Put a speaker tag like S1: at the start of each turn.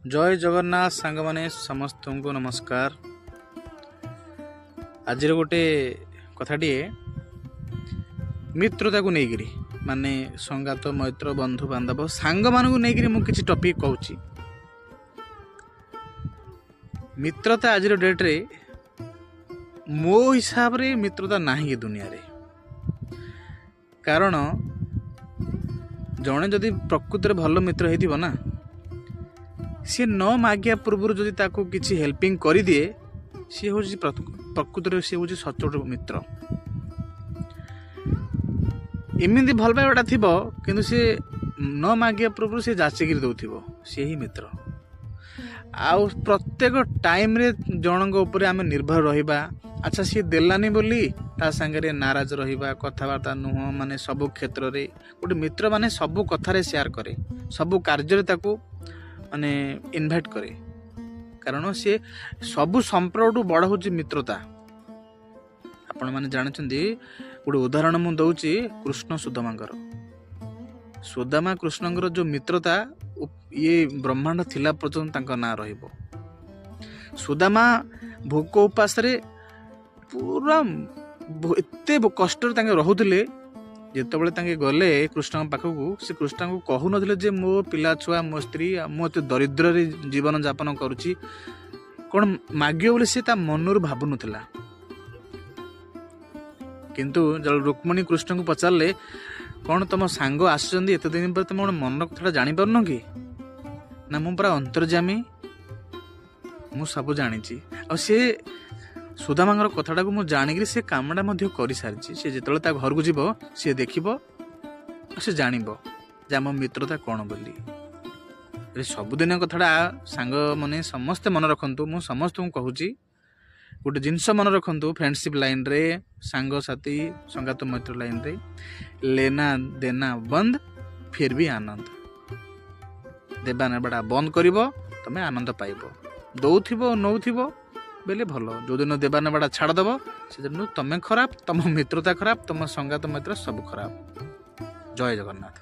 S1: जय जगन्नाथ सांग माने समस्त को नमस्कार। आज गोटे कथाटे मित्रता को लेकर माने संगात मैत्र बंधु बांधव सांग मानू नहीं मुझे टॉपिक कहूँ। मित्रता आज डेट रे मो हिसाब रे मित्रता नहीं दुनिया रे। कारण जड़े जदि प्रकृति भल मित्र हो ना सी न मागिया पूर्व जदि ताको किसी हेल्पिंग कर दिए सी हूँ प्रकृति सी हूँ सचोट मित्र। इमती भल पाइबाटा थी कि सी न मागिया पूर्व से जाचिकी दौथिबो सी ही मित्र। आउ प्रत्येक टाइम रे जनक उपरे आमे निर्भर रहिबा। अच्छा सी देलानी बोली ता संगे नाराज रहिबा कथबार्ता नुह माने सबु क्षेत्र रे गोटे मित्र माने सबु कथारे शेयर करे सबु कार्य रे ताको माने इनवाइट करे। कारण सी सबु संपर्क बड़ हूँ मित्रता। आपण माने जानछंदी गोटे उदाहरण मु दउची कृष्ण सुदामांकर। सुदामा कृष्णंकर जो मित्रता ये ब्रह्मांड थिला पर्यंत तांका ना रहिबो। सुदामा भोक उपास रे पूरा एते कष्ट तांके रहुतिले। जितेबाला तांके गले कृष्ण पाखकू से कृष्ण को कहू नथिले जे मो पिला छुआ मो स्त्री मो एते दरिद्र रे जीवन यापन करुची कौन मागियो बोले से ता मनर भाबु नथिला। किंतु जल रुक्मणी कृष्ण को पचारले कौन तुम सांग आसुचंदी एते दिन पर तुम मन कथा जानि पारनो कि ना मु पूरा अंतर्जामी मु सब जानी। आ से सुदामांगर कथाटा को मु जानिक से कामटा कर सारी से जिते घर को जीव सी देख से जान जे आम मित्रता कौन बोली। सबुदिन कथाटा सांग मैंने समस्ते मन रखु मु समस्त को कहूँ गोटे जिनस मन रखु फ्रेंडशिप लाइन रे सांग साथी संगात मैत्र लाइन रे लेना देना बंद फिर भी आनंद। देवा नेबाटा बंद कर तुम आनंद पाइब। दौथिब नौथिब बेले भल जो दिन देवा नेबाटा छाड़देव से दिन तुम खराब तुम मित्रता खराब तुम संगात मैत्र सब खराब। जय जगन्नाथ।